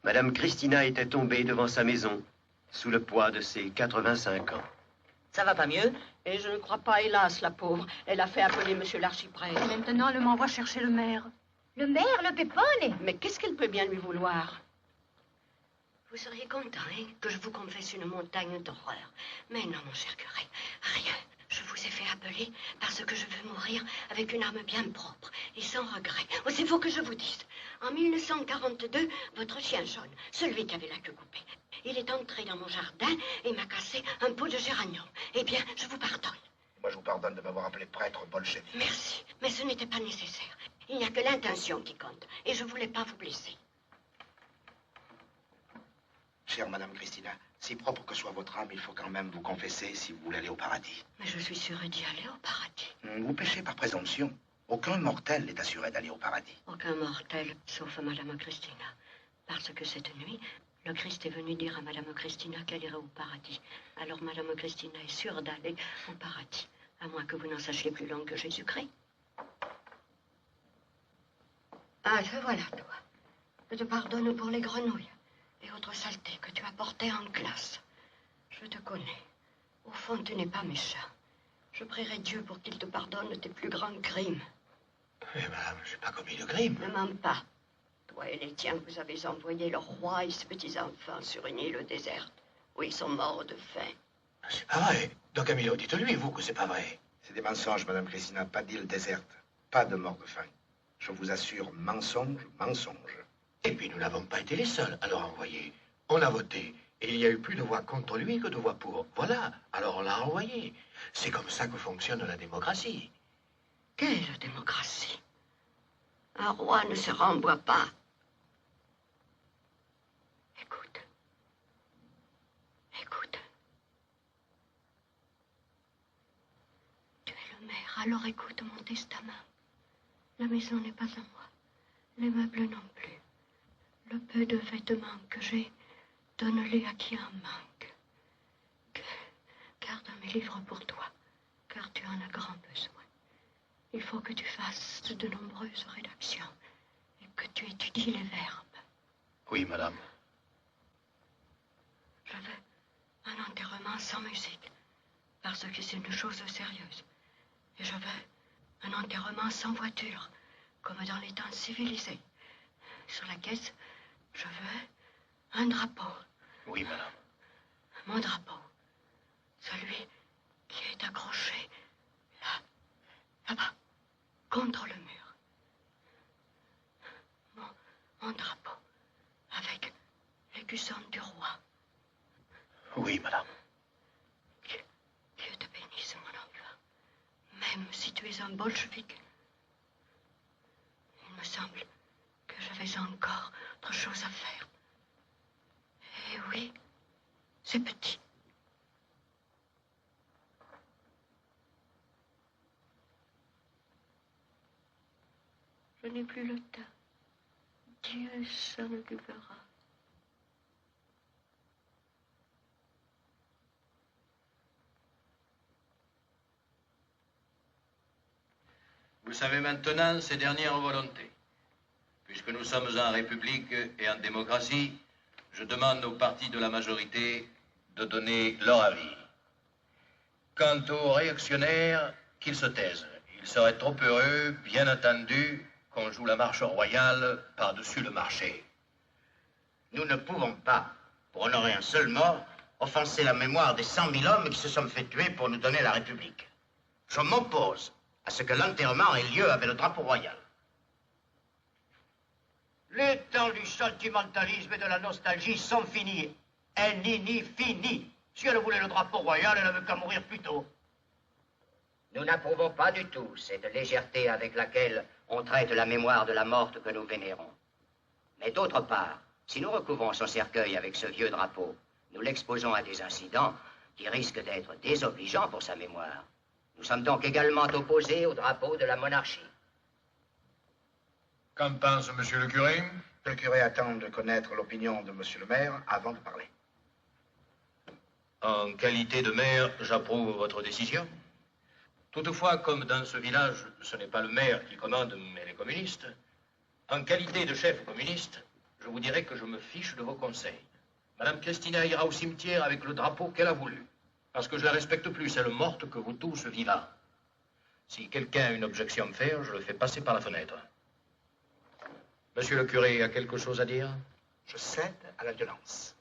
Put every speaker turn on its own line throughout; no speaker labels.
Madame Christina était tombée devant sa maison, sous le poids de ses 85 ans.
Ça va pas mieux? Et je ne crois pas, hélas, la pauvre. Elle a fait appeler monsieur l'archiprêtre.
Maintenant, elle m'envoie chercher le maire.
Le maire, le Pépone?
Mais qu'est-ce qu'elle peut bien lui vouloir? Vous seriez content, hein, que je vous confesse une montagne d'horreur. Mais non, mon cher curé, rien. Je vous ai fait appeler parce que je veux mourir avec une arme bien propre et sans regret. Oh, c'est faut que je vous dise. En 1942, votre chien jaune, celui qui avait la queue coupée, il est entré dans mon jardin et m'a cassé un pot de géranium. Eh bien, je vous pardonne.
Moi, je vous pardonne de m'avoir appelé prêtre bolchevique.
Merci, mais ce n'était pas nécessaire. Il n'y a que l'intention qui compte et je voulais pas vous blesser.
Chère Madame Christina, si propre que soit votre âme, il faut quand même vous confesser si vous voulez aller au paradis.
Mais je suis sûre d'y aller au paradis.
Vous péchez par présomption. Aucun mortel n'est assuré d'aller au paradis.
Aucun mortel, sauf Madame Christina. Parce que cette nuit, le Christ est venu dire à Madame Christina qu'elle irait au paradis. Alors Madame Christina est sûre d'aller au paradis. À moins que vous n'en sachiez plus long que Jésus-Christ. Ah, te voilà, toi. Je te pardonne pour les grenouilles et autres saletés que tu as portées en classe. Je te connais. Au fond, tu n'es pas méchant. Je prierai Dieu pour qu'il te pardonne tes plus grands crimes.
Mais madame, je n'ai pas commis de crime.
Ne mens pas. Toi et les tiens, vous avez envoyé le roi et ses petits-enfants sur une île déserte, où ils sont morts de faim.
C'est pas vrai. Don Camillo, dites-lui, vous, que c'est pas vrai. C'est des mensonges, Madame Christina. Pas d'île déserte. Pas de mort de faim. Je vous assure, mensonge, mensonge.
Et puis nous n'avons pas été les seuls à le renvoyer. On a voté. Et il y a eu plus de voix contre lui que de voix pour. Voilà. Alors on l'a renvoyé. C'est comme ça que fonctionne la démocratie.
Quelle démocratie? Un roi ne se renvoie pas. Écoute. Écoute. Tu es le maire, alors écoute mon testament. La maison n'est pas à moi. Les meubles non plus. Le peu de vêtements que j'ai, donne-les à qui en manque. Garde mes livres pour toi, car tu en as grand besoin. Il faut que tu fasses de nombreuses rédactions et que tu étudies les verbes.
Oui, madame.
Je veux un enterrement sans musique, parce que c'est une chose sérieuse. Et je veux un enterrement sans voiture, comme dans les temps civilisés. Sur la caisse, je veux un drapeau.
Oui, madame.
Mon drapeau. Celui qui est accroché là, là-bas, contre le mur. Mon drapeau, avec l'écusson du roi.
Oui, madame.
Dieu te bénisse, mon enfant. Même si tu es un bolchevique. Il me semble que j'avais encore autre chose à faire. Eh oui, c'est petit. Je n'ai plus le temps. Dieu s'en occupera.
Vous savez maintenant ses dernières volontés. Puisque nous sommes en République et en démocratie, je demande aux partis de la majorité de donner leur avis. Quant aux réactionnaires, qu'ils se taisent. Ils seraient trop heureux, bien entendu, qu'on joue la marche royale par-dessus le marché.
Nous ne pouvons pas, pour honorer un seul mort, offenser la mémoire des 100 000 hommes qui se sont fait tuer pour nous donner la République. Je m'oppose à ce que l'enterrement ait lieu avec le drapeau royal. Les temps du sentimentalisme et de la nostalgie sont finis. Nini fini. Si elle voulait le drapeau royal, elle n'avait qu'à mourir plus tôt.
Nous n'approuvons pas du tout cette légèreté avec laquelle on traite la mémoire de la morte que nous vénérons. Mais d'autre part, si nous recouvrons son cercueil avec ce vieux drapeau, nous l'exposons à des incidents qui risquent d'être désobligeants pour sa mémoire. Nous sommes donc également opposés au drapeau de la monarchie.
Qu'en pense monsieur le curé?
Le curé attend de connaître l'opinion de monsieur le maire avant de parler.
En qualité de maire, j'approuve votre décision. Toutefois, comme dans ce village, ce n'est pas le maire qui commande, mais les communistes, en qualité de chef communiste, je vous dirai que je me fiche de vos conseils. Madame Christina ira au cimetière avec le drapeau qu'elle a voulu. Parce que je la respecte plus, elle morte, que vous tous vivants. Si quelqu'un a une objection à me faire, je le fais passer par la fenêtre. Monsieur le curé a quelque chose à dire?
Je cède à la violence.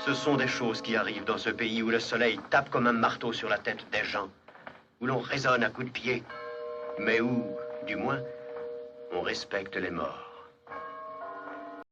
Ce sont des choses qui arrivent dans ce pays où le soleil tape comme un marteau sur la tête des gens, où l'on raisonne à coups de pied, mais où, du moins, on respecte les morts.